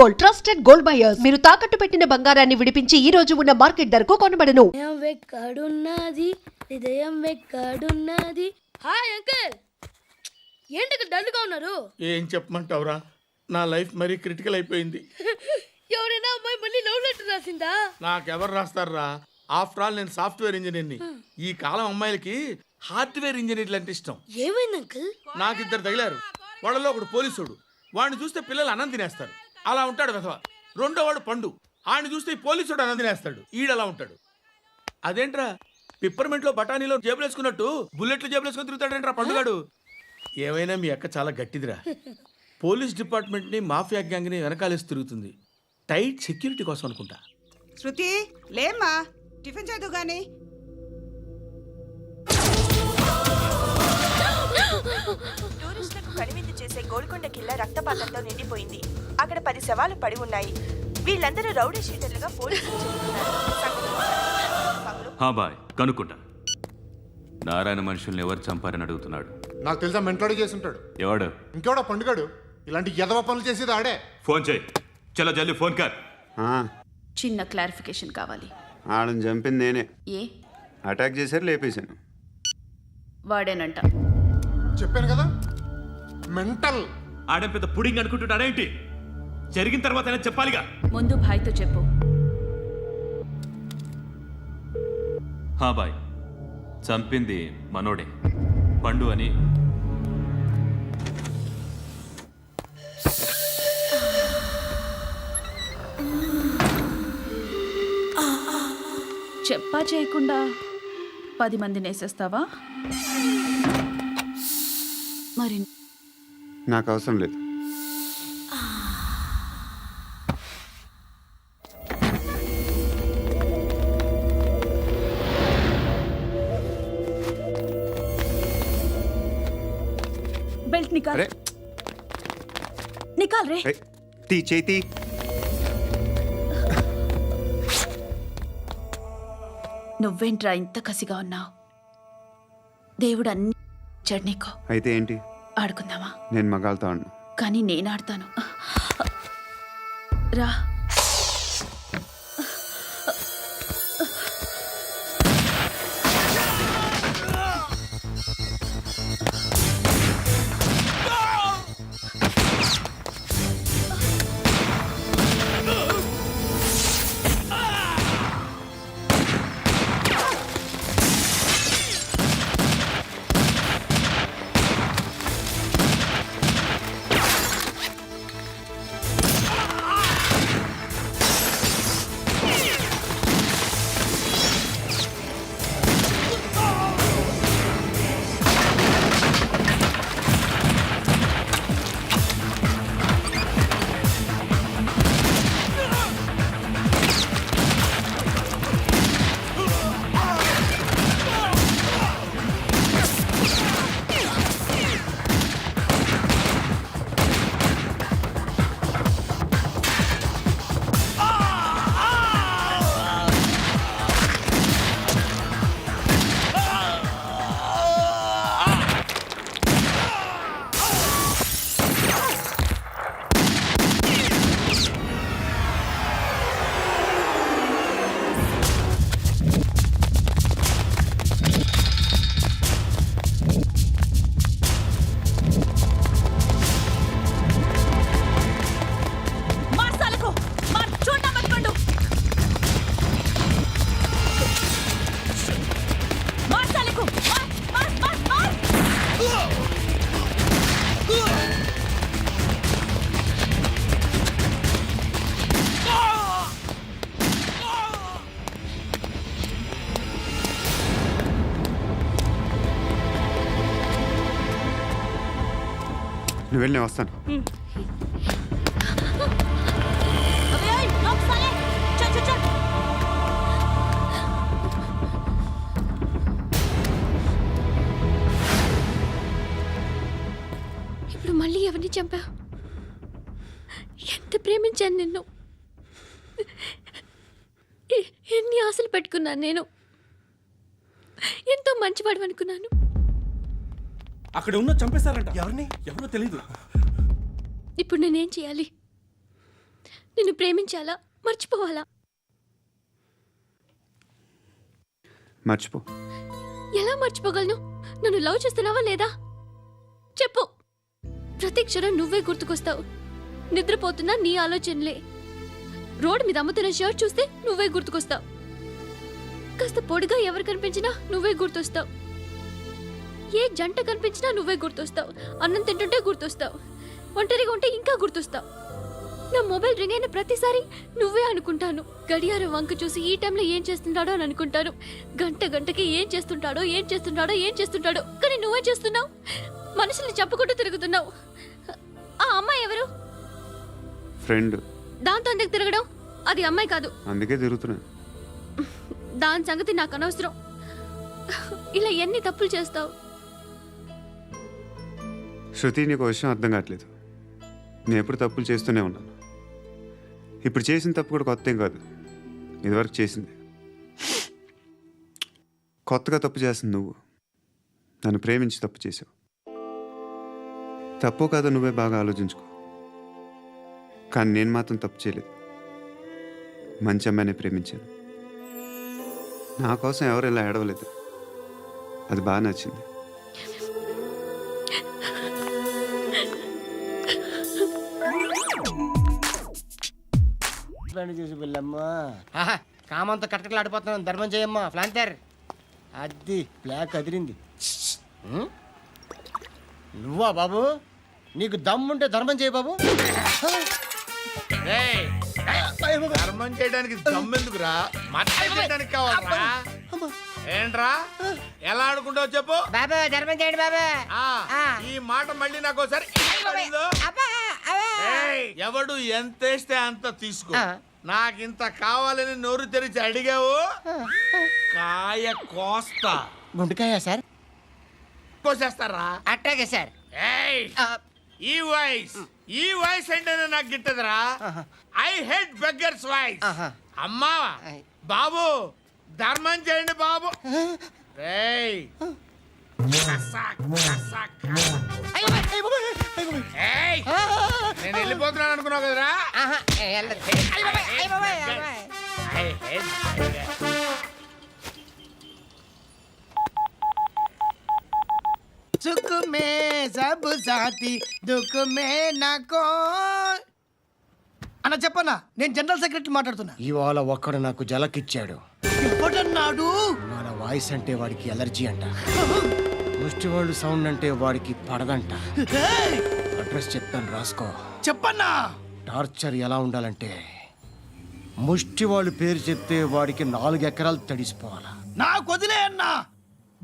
Gold, trusted gold buyers. మీరు తాకట్టు పెట్టిన బంగారాన్ని విడిపించి ఈ రోజు ఉన్న మార్కెట్ ధరకు కొనబడను. హృదయం వెక్కడున్నది. హాయ్ అంకుల్, ఏంటి డల్గా ఉన్నారు? ఏం చెప్పమంటావురా, నా లైఫ్ మరీ క్రిటికల్ అయిపోయింది. ఎవరైనా అమ్మాయి మళ్ళీ లవ్ లెటర్ రాసిందా? నాకెవరు రాస్తారా? ఆఫ్టర్ ఆల్ నేను సాఫ్ట్వేర్ ఇంజనీర్ని. ఈ కాలం అమ్మాయిలకి హార్డ్వేర్ ఇంజనీర్లు అంటే ఇష్టం. ఏమైంది అంకుల్? నాకు ఇద్దరు తగిలారు. వాళ్ళలో ఒకడు పోలీసుడు. వాడిని చూస్తే పిల్లలు అన్నం తినేస్తారు, అలా ఉంటాడు వెధవ. రెండో వాడు పండు. ఆడిని చూస్తే ఈ పోలీసుడు అన్నం తినేస్తాడు, ఈడలా ఉంటాడు. అదేంట్రా, పిప్పర్మెంట్లో బఠానీలో జేబులు వేసుకున్నట్టు బుల్లెట్లు జేబులు వేసుకుని తిరుగుతాడేంట్రా పండుగాడు. ఏమైనా మీ అక్క చాలా గట్టిదిరా. పోలీస్ డిపార్ట్మెంట్ని మాఫియా గ్యాంగ్ని వెనకాలేసి తిరుగుతుంది. టైట్ సెక్యూరిటీ కోసం అనుకుంటా. శృతి లేమ్మా, టిఫిన్ చేదు గాని. టూరిస్టులకు కనువిందు చేసే గోల్కొండ కిల్లా రక్తపాతంతో నిండిపోయింది. అక్కడ 10 శవాలు పడి ఉన్నాయి. వీళ్ళందరూ రౌడీ షీటర్లుగా పోలీసులు బాయ్ కనుక్కుంటా. నారాయణ మనుషుల్ని ఎవరు చంపారని అడుగుతున్నాడు. నాకు తెలుసా, మెంటోడి చేసి ఉంటాడు. ఎవడు? ఇంకెవడో పండుగాడు. ఇలాంటి ఎదవ పనులు చేసేది ఆడే. ఫోన్ చేయి. చలో జల్దీ ఫోన్ కర్. చిన్న క్లారిఫికేషన్ కావాలి. ఆడని చంపింది నేనే. ఏ అటాక్ చేశారు, లేపేశాను. వాడేనంట. చెప్పాను కదా, మెంటల్. ఆడే పెద్ద పుడింగ్ అనుకుంటున్నాడేంటి? జరిగిన తర్వాత అయినా చెప్పాలిగా. ముందు భాయ్తో చెప్పు. బాయ్, చంపింది మనోడే, పండు అని. చెప్పా చేయకుండా 10 మందిని వేసేస్తావా? మరి నాకు అవసరం లేదు. బెల్ట్ నికాల్. నికాల్ రే. తీ చేతి. నువ్వేంట్రా ఇంత కసిగా ఉన్నావు? దేవుడు అన్ని ఇచ్చాడు నీకు. అయితే ఏంటి? ఆడుకుందామా? నేను మగాళ్ళతో ఆడను. కానీ నేను ఆడతాను. రా. నువ్వు వెళ్ళి, నేను వస్తాను. ఇప్పుడు మళ్ళీ ఎవరిని చంపా? ఎంత ప్రేమించాను నిన్ను, ఎన్ని ఆశలు పెట్టుకున్నాను నేను. ఎంతో మంచివాడు అనుకున్నాను. అక్కడ ఉన్న చంపేశారంట. ఎవరిని? ఎవరో తెలీదు. ఇప్పుడు నేనేం చేయాలి? నిన్ను ప్రేమించాలా మర్చిపోవాలా? మర్చిపో. ఎలా మర్చిపోగలను? నన్ను లవ్ చేస్తున్నావా లేదా చెప్పు. ప్రతి క్షణం నువ్వే గుర్తుకొస్తావు. నిద్రపోతున్నా నీ ఆలోచనలే. రోడ్డు మీద అమ్ముతున్న షర్ట్ చూస్తే నువ్వే గుర్తుకొస్తావు. కాస్త పొడిగా ఎవరు కనిపించినా నువ్వే గుర్తొస్తావు. ఏ జంట కనిపించినా నువ్వే గుర్తొస్తావు. అన్నం తింటుంటే గుర్తొస్తావు. ఒంటరిగా ఉంటే ఇంకా గుర్తొస్తావు. నా మొబైల్ రింగ్ అయిన ప్రతిసారి నువ్వే అనుకుంటాను. గడియారం వంక చూసి ఈ టైంలో ఏం చేస్తుంటాడో అని అనుకుంటాను. గంట గంటకి ఏం చేస్తుంటాడో కానీ నువ్వే చేస్తున్నావు. మనుషుల్ని చెప్పుకుంటూ తిరుగుతున్నావు. ఆ అమ్మాయి ఎవరు? ఫ్రెండ్. దాంతో ఎందుకు తిరగడం? అది అమ్మాయి కాదు. అందుకే తిరుగుతున్నా. దాని సంగతి నాకు అనవసరం. ఇలా ఎన్ని తప్పులు చేస్తావు? శృతి, నీకు విషయం అర్థం కావట్లేదు. నేను ఎప్పుడు తప్పులు చేస్తూనే ఉన్నాను. ఇప్పుడు చేసిన తప్పు కూడా కొత్త ఏం కాదు, ఇదివరకు చేసింది. కొత్తగా తప్పు చేస్తుంది నువ్వు. నన్ను ప్రేమించి తప్పు చేసావు. తప్పు కాదో నువ్వే బాగా ఆలోచించుకో. కానీ నేను మాత్రం తప్పు చేయలేదు. మంచి అమ్మాయిని ప్రేమించాను. నా కోసం ఎవరు ఇలా ఏడవలేదు. అది బాగా నచ్చింది. చూసి పిల్లమ్మా కామంతో కట్టకలాడిపోతున్నాను. ధర్మం చేయమ్మా ఫ్లాంటర్. అది బ్లాక్ అదిరింది. నువ్వా బాబు? నీకు దమ్ముంటే ధర్మం చేయ బాబు. రేయ్, ధర్మం చేయడానికి దమ్మెందుకురా? మర్డర్ చేయడానికి కావాలరా? ఏంట్రా ఎలా ఆడుకుంటావు చెప్పు. బాబా ధర్మం చేయండి బాబా. ఈ మాట మళ్ళీ నాకు ఒకసారి ఎవడు ఎంత వేస్తే అంత తీసుకో. నాకింత కావాలని నోరు తెరిచి అడిగావు, కాయ కోస్తా. గుంటకాయ సార్? కోసేస్తారా? అట్టాగే సార్. ఈ వాయిస్ అంటేనే నాకు గిట్టదురా. I hate beggars voice. అమ్మా బాబు ధర్మం చేయండి బాబు. రేయ్ నేను వెళ్ళిపోతున్నాను అనుకున్నావు కదరా. సుఖ మే సబ్ సాథీ దుఃఖ మే నాకో. అన్న చెప్పన్నా, నేను జనరల్ సెక్రటరీ మాట్లాడుతున్నా. ఇవాళ ఒక్కడు నాకు జలకిచ్చాడు. ఎవడన్నాడు? మన వాయిస్ అంటే వాడికి ఎలర్జీ అంట. ముష్టి వాళ్ళు సౌండ్ అంటే వాడికి పడదంట. అడ్రస్ చెప్తాను రాసుకో. చెప్పన్నా. టార్చర్ ఎలా ఉండాలంటే ముష్టి వాళ్ళు పేరు చెప్తే వాడికి 4 ఎకరాలు తడిసిపోవాలా. నాకు వదిలే అన్నా.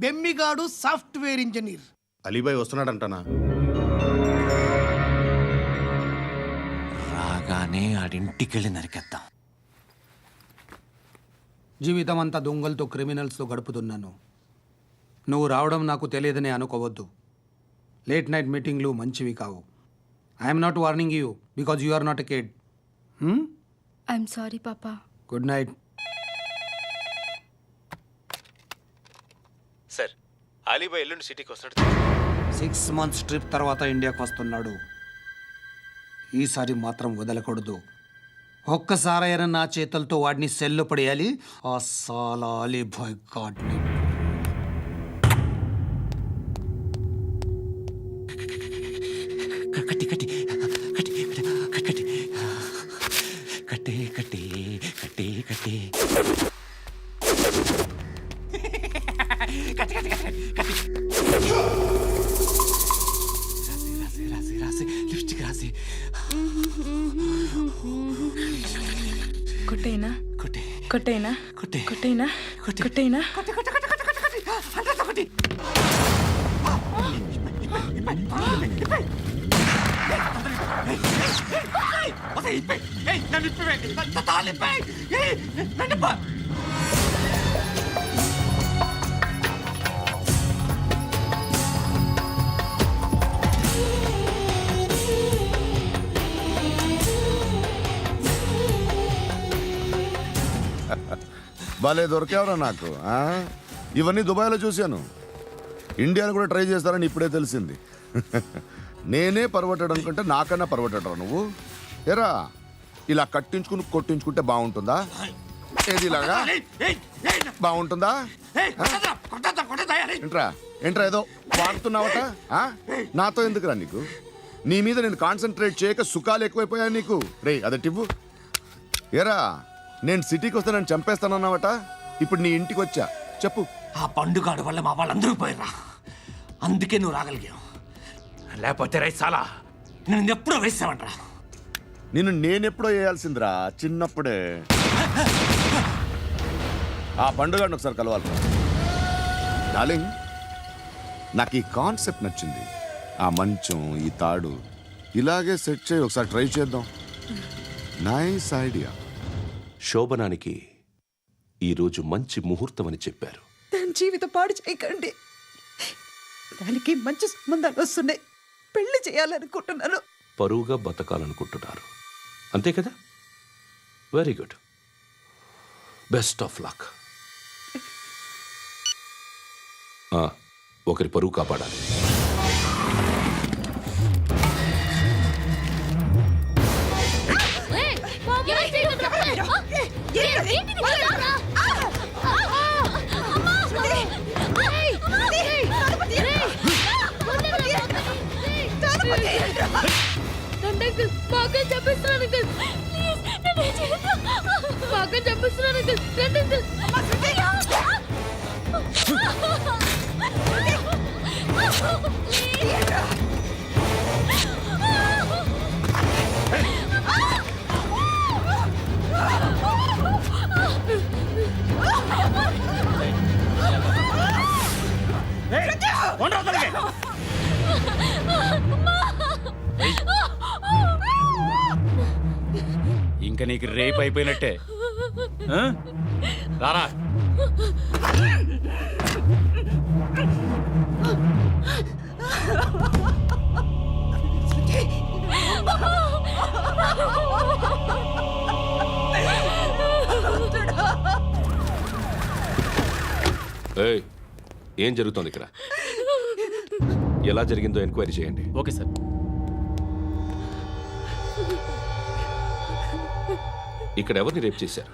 బెమ్మిగాడు సాఫ్ట్వేర్ ఇంజనీర్. అలీబాయ్ వస్తున్నాడంటనా? రాగానే ఆడింటికెళ్ళి నరికేద్దాం. జీవితం అంతా దొంగలతో క్రిమినల్స్తో గడుపుతున్నాను. నువ్వు రావడం నాకు తెలియదని అనుకోవద్దు. లేట్ నైట్ మీటింగ్లు మంచివి కావు. I'm not warning you because you are not a kid. I'm sorry పాపా. Good night. సార్, అలీబాయ్ ఎల్లుండి సిటీకి వస్తాడు. 6 months ట్రిప్ తర్వాత ఇండియాకి వస్తున్నాడు. ఈసారి మాత్రం వదలకూడదు. ఒక్కసారైనా నా చేతులతో వాడిని సెల్లు పడేయాలి. ఆ సాలా అలీబాయ్ గాడ్ని. కట్టి కట్టి కట్టి కట్టి కట్టి కట్టి కట్టి కట్టి లిప్స్టిక్ రాసి కొట్టేనా కొట్టి కొట్టేనా కొట్టి కొట్టేనా కొట్టి కొట్టేనా కొట్టి కొట్టి కొట్టి కొట్టి కొట్టి కొట్టి భలే దొరికేవరా నాకు. ఇవన్నీ దుబాయ్లో చూశాను. ఇండియాలో కూడా ట్రై చేస్తారని ఇప్పుడే తెలిసింది. నేనే పర్వటాడు అనుకుంటే నాకన్నా పర్వటాడరా నువ్వు. ఎరా ఇలా కట్టించుకుని కొట్టించుకుంటే బాగుంటుందా? ఏది ఇలాగా బాగుంటుందా? ఏంట్రా ఏదో వాడుతున్నావట? నాతో ఎందుకురా నీకు? నీ మీద నేను కాన్సన్ట్రేట్ చేయక సుఖాలు ఎక్కువైపోయా నీకు. రే అదటివ్వు. ఏరా నేను సిటీకి వస్తే నన్ను చంపేస్తానన్నావట, ఇప్పుడు నీ ఇంటికి వచ్చా. చెప్పు. ఆ పండుగాడు వల్ల మా వాళ్ళందరూ పోయిర్రా, అందుకే నువ్వు రాగలిగావు. లేకపోతే రైట్ చాలా నేను ఎప్పుడో వేసామంట్రా. నేనెప్పుడో వేయాల్సిందిరా, చిన్నప్పుడే. ఆ పండుగను ఒకసారి కలవాలి డార్లింగ్. నాకు ఈ కాన్సెప్ట్ నచ్చింది. ఆ మంచం, ఈ తాడు ఇలాగే సెట్ చేయి, ఒకసారి ట్రై చేద్దాం. Nice idea. శోభనానికి ఈరోజు మంచి ముహూర్తం అని చెప్పారు. దాని జీవితం పాడు చేయకండి. దానికి మంచి సంబంధాలు వస్తున్నాయి, పెళ్లి చేయాలనుకుంటున్నాను. పరువుగా బతకాలనుకుంటున్నారు అంతే కదా? Very good, best of luck. ఒకరి పరువు కాపాడాలి. బాగా చెప్పిస్తున్నాను బాగా చెప్పిస్తున్నాను ఇంకా నీకు రేపు అయిపోయినట్టే. రారా. ఏం జరుగుతోంది ఇక్కడ? ఎలా జరిగిందో ఎంక్వైరీ చేయండి. Okay sir. ఇక్కడ ఎవరిని రేప్ చేశారు?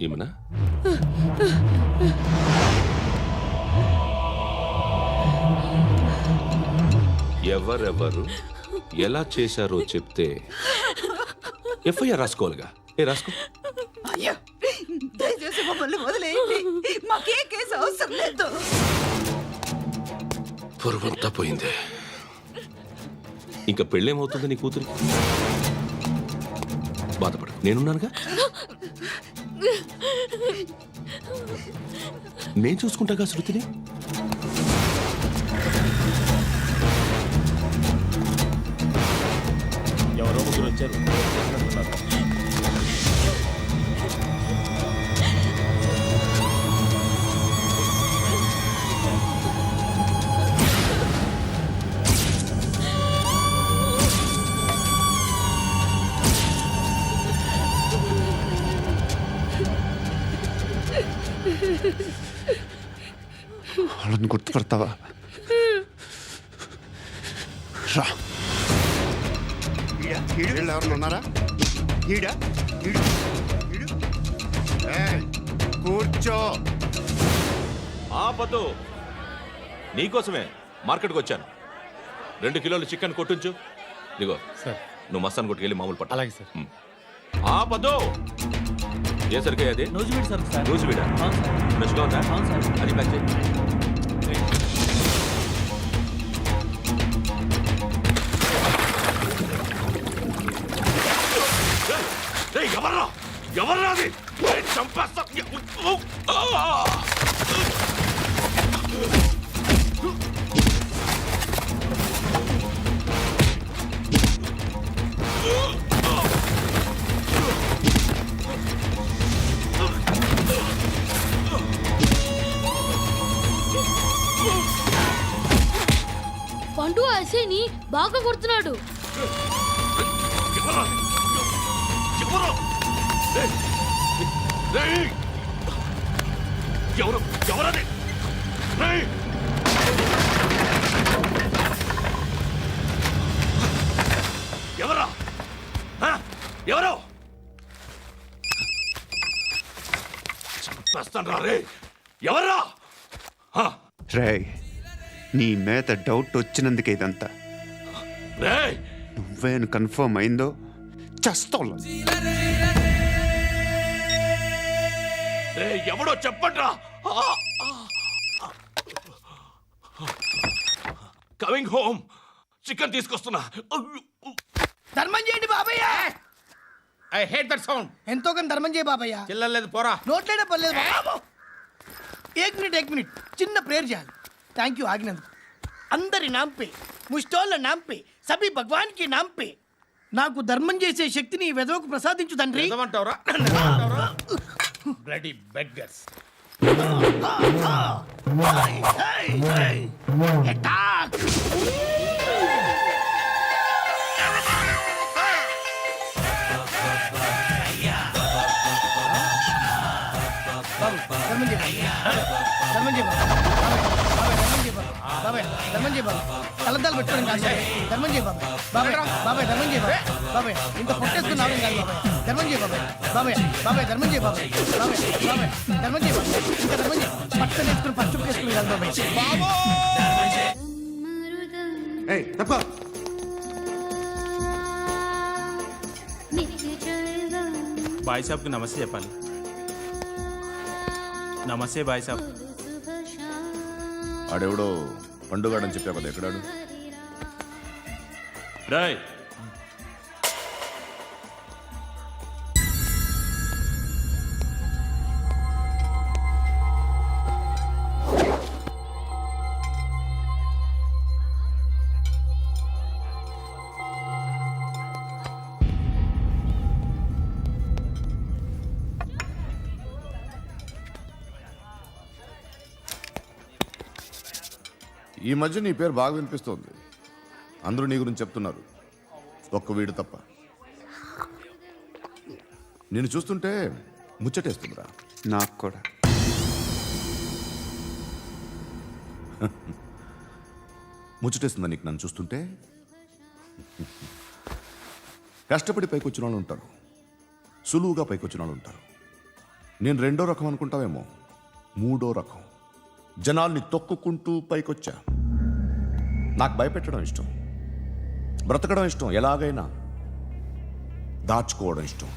ఏమన్నా? ఎవరెవరు ఎలా చేశారో చెప్తే ఎఫ్ఐఆర్ రాసుకోవాలిగా. రాసుకో. దయచేసి మమ్మల్ని వదిలేయండి, మాకే కేసు అవసరం లేదు. పొరువంతా పోయింది. ఇంకా పెళ్ళేమవుతుంది నీ కూతురికి? బాధపడు, నేనున్నానుగా. నేను చూసుకుంటాగా శృతిని. ఎవరో ముగ్గురు వచ్చారు. వాళ్ళని గుర్తుపడతావా? రా. ఎవరు ఉన్నారా? కూర్చో. ఆపదు. నీకోసమే మార్కెట్కి వచ్చాను. 2 కిలోలు చికెన్ కొట్టుంచు. ఇదిగో సార్. నువ్వు మస్తాన్ కొట్టుకెళ్ళి మామూలు పట్టు. అలాగే సార్. ఆపదు. ఏ సరిగ్గా అది? నూజివీడు సార్. నూజివీడా? ఫ్రెష్గా ఉందా? అది ప్యాక్ చేయి. ఎవర్రా? ఎవర్రా అది? చంపేస్తా. పండు అసేని బాగా కొడుతున్నాడు. ఎవరది? ఎవరా? ఎవరు చంపేస్తాను రా రే. ఎవరా రే నీ మీద డౌట్ వచ్చినందుకే ఇదంతా. రే నువ్వేను కన్ఫర్మ్ అయిందో చస్తావు. రే ఎవడో చెప్పండ్రా. Coming home. చికెన్ తీసుకొస్తున్నా. ధర్మం చేయండి బాబయ్య. I hate that sound. ఎంతో కానీ ధర్మం చేయ బాబయ్య. చిల్లలేదు పోరా. నోట్లేనే పర్లేదు బాబు. ఏక్ మినిట్ చిన్న ప్రేయర్ చేయాలి. థ్యాంక్ యూ ఆగినందుకు. అందరి నాంపే ముష్టోళ్ళ నాంపే సభీ భగవాన్ కి నాంపే నాకు ధర్మం చేసే శక్తిని ఈ వెదవకు ప్రసాదించు తండ్రి. నిజమంటావురా? Bloody beggars. ధర్మం చేయ ధర్మం చేయ బాబాయ్. ధర్మం చేయ బాబాయ్. కలద్దాలు పెట్టుకోవడం కాదు ధర్మం చేయ బాబాయ్. బాబాయ్ ధర్మం చేయ బాబాయ్. ఇంత పొట్టేసుకుని రావడం కాదు బాబాయ్. ధర్మం చేయ బాబాయ్. ధర్మం చేయ బాబాయ్. ధర్మం చేయ బాబాయ్. ఇంకా ధర్మం చేయ. పట్టలు వేసుకుని పచ్చుకు వేసుకుని కాదు బాబాయ్. బాయ్ సాబ్కి నమస్తే చెప్పాలి. నమస్తే బాయ్ సాబ్. ఆడెవడో పండుగాడని చెప్పావు కదా, ఎక్కడాడు? రాయ్ ఈ మధ్య నీ పేరు బాగా వినిపిస్తోంది. అందరూ నీ గురించి చెప్తున్నారు, ఒక్క వీడు తప్ప. నేను చూస్తుంటే ముచ్చటేస్తుందిరా. నాకు కూడా. ముచ్చటేస్తుందా నీకు నన్ను చూస్తుంటే? కష్టపడి పైకి వచ్చిన వాళ్ళు ఉంటారు, సులువుగా పైకి వచ్చిన వాళ్ళు ఉంటారు. నేను రెండో రకం అనుకుంటావేమో, మూడో రకం. జనాల్ని తొక్కుకుంటూ పైకొచ్చా. నాకు భయపెట్టడం ఇష్టం, బ్రతకడం ఇష్టం, ఎలాగైనా దాచుకోవడం ఇష్టం,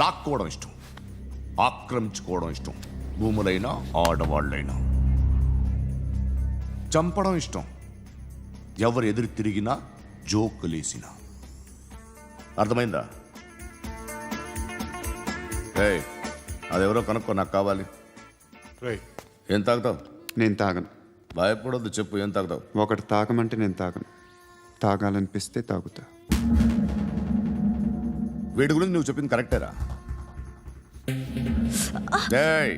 లాక్కోవడం ఇష్టం, ఆక్రమించుకోవడం ఇష్టం. భూములైనా ఆడవాళ్ళైనా చంపడం ఇష్టం, ఎవరు ఎదురు తిరిగినా జోకులేసినా. అర్థమైందా? ఏయ్, అదెవరో కనుక్కో, నాకు కావాలి. ఏం తాగుతావు? నేను తాగను. భయపడొద్దు, చెప్పు ఏం తాగుతావు? ఒకటి తాగమంటే నేను తాగను. తాగాలనిపిస్తే తాగుతా. వీడి గురించి నువ్వు చెప్పింది కరెక్టేరా? ఏయ్,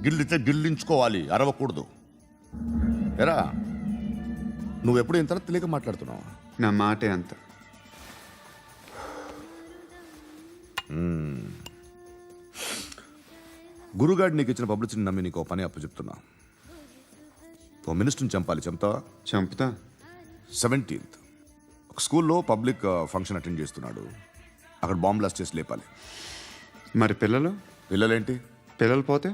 గిల్లితే గిల్లించుకోవాలి, అరవకూడదు. ఎరా, నువ్వెప్పుడు ఇంత తెలియక మాట్లాడుతున్నావు? నా మాటే అంత. గురుగాడు నీకు ఇచ్చిన పబ్లిసిటీని నమ్మి నీకు పని అప్పు చెప్తున్నా. ఓ మినిస్టర్ని చంపాలి, చంపుతావా? చంపుతా. 17th ఒక స్కూల్లో పబ్లిక్ ఫంక్షన్ అటెండ్ చేస్తున్నాడు, అక్కడ బాంబ్ బ్లాస్ట్ చేసి లేపాలి. మరి పిల్లలు? పిల్లలేంటి? పిల్లలు పోతే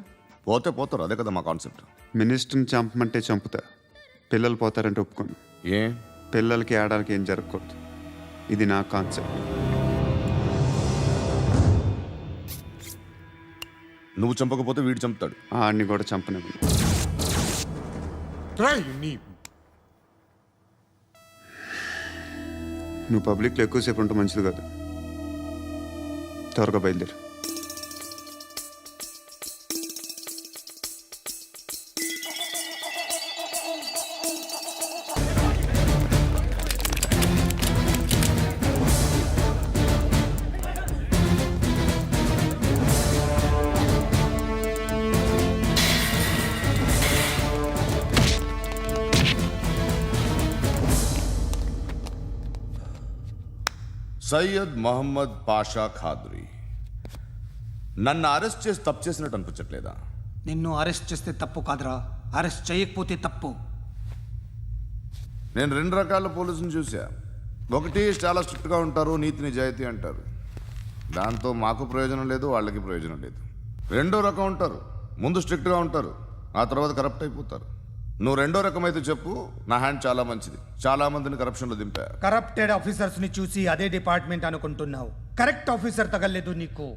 పోతే పోతారు, అదే కదా మా కాన్సెప్ట్. మినిస్టర్ని చంపమంటే చంపుతా, పిల్లలు పోతారంటే ఒప్పుకోను. ఏ? పిల్లలకి ఆడాలకి ఏం జరగకూడదు, ఇది నా కాన్సెప్ట్. నువ్వు చంపకపోతే వీడు చంపుతాడు. ఆడిని కూడా చంపనివ్వను. నువ్వు పబ్లిక్లో ఎక్కువసేపు ఉంటే మంచిది కాదు. త్వరగా బయలుదేరు. సయ్యద్ మహమ్మద్ పాషా ఖాద్రీ. నన్ను అరెస్ట్ చేసి తప్పు చేసినట్టు అనిపించట్లేదా? నిన్ను అరెస్ట్ చేస్తే తప్పు కాదురా, అరెస్ట్ చేయకపోతే తప్పు. నేను రెండు రకాల పోలీసుని చూసా. ఒకటి చాలా స్ట్రిక్ట్గా ఉంటారు, నీతి నిజాయితీ అంటారు. దాంతో మాకు ప్రయోజనం లేదు, వాళ్ళకి ప్రయోజనం లేదు. రెండో రకం ఉంటారు, ముందు స్ట్రిక్ట్గా ఉంటారు, ఆ తర్వాత కరప్ట్ అయిపోతారు. నువ్వు రెండో రకం అయితే చెప్పు. నా హ్యాండ్ చాలా మంచిది, చాలా మందిని కరప్షన్లో దింపా. కరప్టెడ్ ఆఫీసర్స్ ని చూసి అదే డిపార్ట్మెంట్ అనుకుంటున్నావు. కరెక్ట్ ఆఫీసర్ తగలేదు నీకు.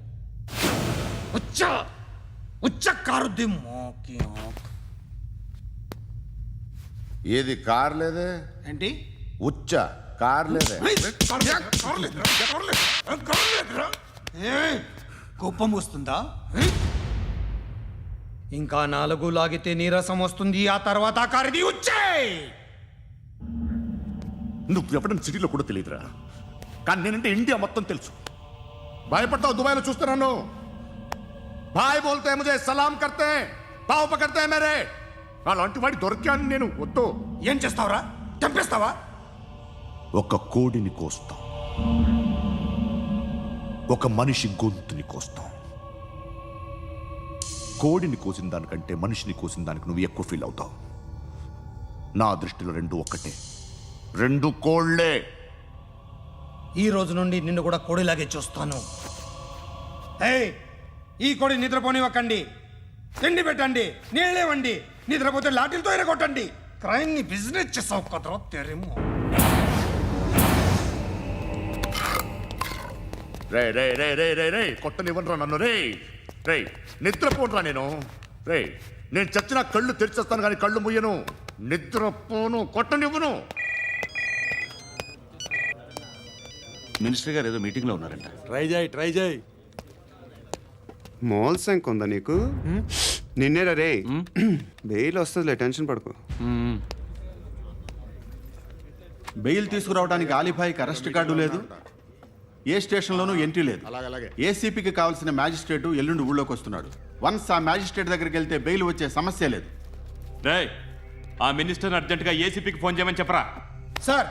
ఉచ్చ కారుద్ది మోకి ఆక్. ఏది కార్ లేదే ఏంటి? ఉచ్చ కార్ లేదే. కోపం వస్తుందా? ఇంకా 4 లాగితే నీరసం వస్తుంది. ఆ తర్వాత కారిది ఉచ్చే. నువ్వు ఎప్పుడైనా సిటీలో కూడా తెలియదురా, కానీ నేనంటే ఇండియా మొత్తం తెలుసు. భయపడతావు? దుబాయ్లో చూస్తున్నాను. భాయ్ బోల్తే ముజే సలాం కర్తే పావు పకర్తే మేరే. అలాంటి వాడి దొరికాను నేను. వద్దు. ఏం చేస్తావురా? చంపేస్తావా? ఒక కోడిని కోస్తాం, ఒక మనిషి గొంతుని కోస్తాం. కోడిని కోసిన దానికంటే మనిషిని కోసిన దానికి నువ్వు ఎక్కువ ఫీల్ అవుతావు. నా దృష్టిలో రెండు ఒక్కటే, రెండు కోళ్లే. ఈ రోజు నుండి నిన్ను కూడా కోడిలాగే చూస్తాను. ఏయ్, ఈ కోడి నిద్రపోనివ్వకండి. తిండి పెట్టండి, నీళ్ళేవండి. నిద్రపోతే లాఠీలతో ఎరగొట్టండి. క్రైమ్ ని బిజినెస్ చేసావు కదరా తెరేమో. రే రే రే రే రే రే కొట్టనివ్వనరా నన్ను. రే రే నిద్రపోనరా నేను. రే నేను చచ్చిన కళ్ళు తెరిచేస్తాను కానీ కళ్ళు ముయ్యను. నిద్రపోను, కొట్టనివ్వను. మినిస్టర్ గారు ఏదో మీటింగ్లో ఉన్నారంట. ట్రై చేయి. మోల్ సంక్ ఉందా నీకు? నిన్నేరా రే. బెయిల్ వస్తుందిలే, టెన్షన్ పడుకో. బెయిల్ తీసుకురావడానికి ఆలిభాయికి అరెస్ట్ కార్డు లేదు, ఏ స్టేషన్లోనూ ఎంట్రీ లేదు. ఏసీపీకి కావాల్సిన మ్యాజిస్ట్రేటు ఎల్లుండి ఊళ్ళోకి వస్తున్నాడు. వన్స్ ఆ మ్యాజిస్ట్రేట్ దగ్గరికి వెళ్తే బెయిల్ వచ్చే సమస్య లేదు. రేయ్, ఆ మినిస్టర్ అర్జెంటుగా ఏసీపీకి ఫోన్ చేయమని చెప్పరా. సార్.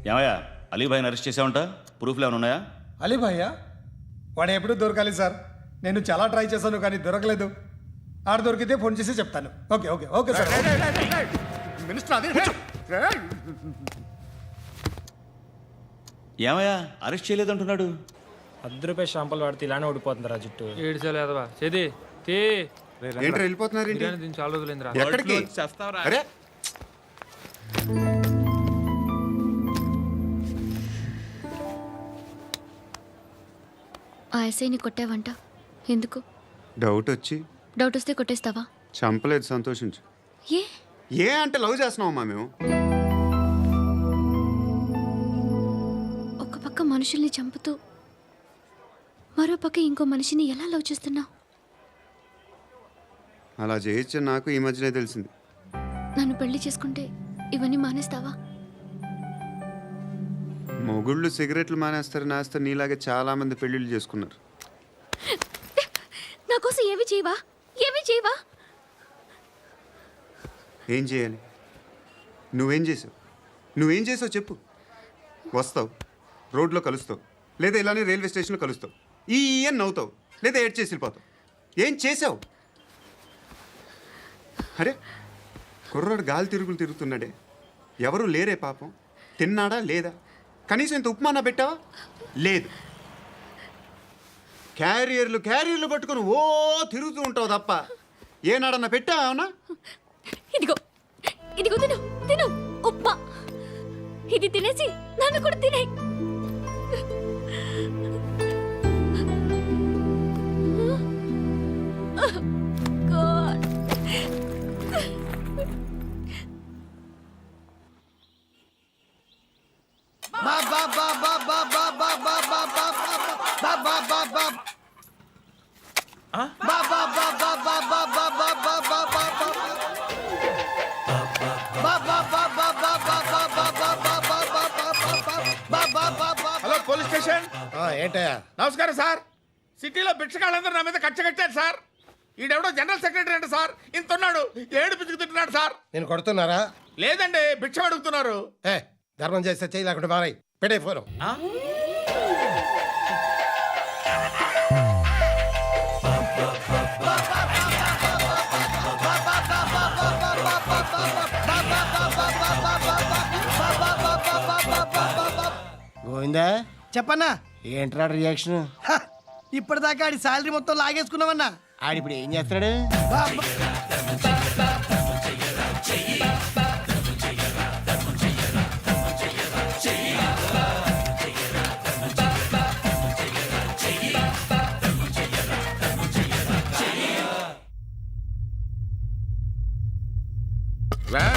ఏమయ్యా, అలీభాయిని అరెస్ట్ చేసావంట? ప్రూఫ్లు ఏమైనా ఉన్నాయా? అలీభయ్యా వాడు ఎప్పుడు దొరకాలి సార్. నేను చాలా ట్రై చేశాను కానీ దొరకలేదు. ఆడ దొరికితే ఫోన్ చేసి చెప్తాను. Okay okay okay sir. Minister అదే. ఏమయ్యా, అరెస్ట్ చేయలేదంటున్నాడు? ₹10 షాంపులు వాడితే ఇలానే ఓడిపోతుందిరా జుట్టు. ఏంటి వెళ్ళిపోతున్నారు? చాలా రోజులైందిరా. ఎక్కడికి? అరే ఆ ఎస్ఐని కొట్టావంట, ఎందుకు? డౌట్ వచ్చి. డౌట్ వస్తే కొట్టేస్తావా? చంపలేదు, సంతోషించు. ఏ ఏ అంటే లవ్ చేస్తున్నావమ్మా మేము. ఒక పక్క మనుషుల్ని చంపుతూ మరో పక్క ఇంకో మనిషిని ఎలా లవ్ చేస్తున్నావు? అలా చేయొచ్చు నాకు ఈ మధ్యనే తెలిసింది. నన్ను పెళ్లి చేసుకుంటే ఇవన్నీ మానేస్తావా? మొగుళ్ళు సిగరెట్లు మానేస్తారు, నాస్తారు. నీలాగే చాలా మంది పెళ్ళిళ్ళు చేసుకున్నారు. నా కోసం ఏవి చేయవా? ఏవి చేయవా? ఏం చేయాలి? నువ్వేం చేసావు చెప్పు. వస్తావు, రోడ్లో కలుస్తావు, లేదా ఇలానే రైల్వే స్టేషన్లో కలుస్తావు. ఈ అని నవ్వుతావు, లేదా ఏడ్ చేసి వెళ్ళిపోతావు. ఏం చేసావు? అరే కుర్రాడు గాలి తిరుగుతున్నాడే, ఎవరు లేరే పాపం. తిన్నాడా లేదా? కనీసం ఇంత ఉప్మానా పెట్టావా? లేదు. క్యారియర్లు పట్టుకొని ఓ తిరుగుతూ ఉంటావు తప్ప ఏనాడన్నా పెట్టావా? అవునా? ఇదిగో ఇదిగో తిను తిను ఉప్మా. ఇది తినేసి నన్ను కూడా తినే. Hello police station. ఏంటయ్యా? నమస్కారం సార్. సిటీలో భిక్షగాళ్ళందరూ నా మీద కట్టారు సార్. ఈడెవడో జనరల్ సెక్రటరీ అంట సార్. ఇంత ఉన్నాడు, ఏడు పిచ్చుకు తింటున్నాడు సార్. నేను కొడుతున్నారా? లేదండి, భిక్ష అడుగుతున్నారు. ధర్మం చేస్తే చేయి, లేకుండా మారాయి. పెట్టే ఫోను. గోవిందా, చెప్పన్నా. ఏంట్రా రియాక్షన్? ఇప్పటిదాకా ఆడి శాలరీ మొత్తం లాగేసుకున్నావన్నా. ఆడిప్పుడు ఏం చేస్తాడు?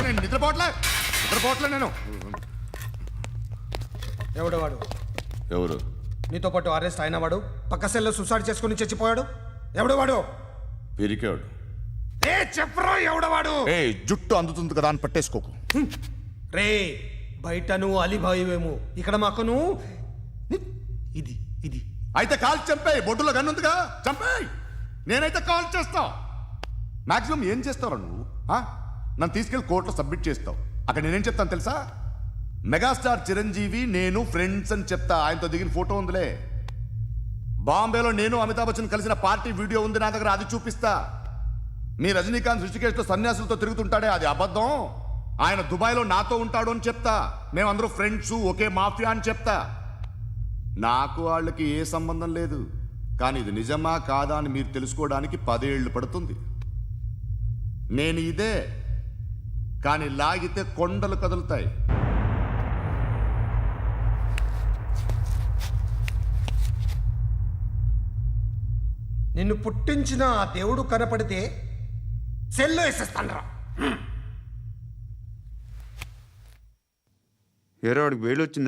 నేను నిద్రపోవట్లే నేను. ఎవడవాడు? ఎవరు? నీతో పాటు అరెస్ట్ అయిన వాడు, పక్క సెల్లో సూసైడ్ చేసుకుని చచ్చిపోయాడు. ఎవడవాడు? పిరికాడు. ఏ చెప్పరా ఎవడవాడు? ఏ జుట్టు అందుతుంది కదా అని పట్టేసుకోకు. రే బయట నువ్వు అలీబాయివేమో, ఇక్కడ మాకు నువ్వు ఇది ఇది. అయితే కాల్ చంపేయి. బొడ్డులో గన్నుందిగా చంపేయి. నేనైతే కాల్ చేస్తా. మాక్సిమం ఏం చేస్తావు నువ్వు? నన్ను తీసుకెళ్లి కోర్టులో సబ్మిట్ చేస్తావు. అక్కడ నేనేం చెప్తాను తెలుసా? మెగాస్టార్ చిరంజీవి నేను ఫ్రెండ్స్ అని చెప్తా. ఆయనతో దిగిన ఫోటో ఉందిలే. బాంబేలో నేను అమితాబ్ బచ్చన్ కలిసిన పార్టీ వీడియో ఉంది నా దగ్గర, అది చూపిస్తా. మీ రజనీకాంత్ ఋషికేశ్తో సన్యాసులతో తిరుగుతుంటాడే, అది అబద్ధం. ఆయన దుబాయ్లో నాతో ఉంటాడు అని చెప్తా. మేమందరూ ఫ్రెండ్స్, ఒకే మాఫియా అని చెప్తా. నాకు వాళ్ళకి ఏ సంబంధం లేదు. కానీ ఇది నిజమా కాదా అని మీరు తెలుసుకోవడానికి 10 ఏళ్ళు పడుతుంది. నేను ఇదే, కానీ లాగితే కొండలు కదులుతాయి. నిన్ను పుట్టించిన ఆ దేవుడు కనపడితే సెల్లో వేసేస్తాను. వేరే వాడికి బెయిల్ వచ్చింది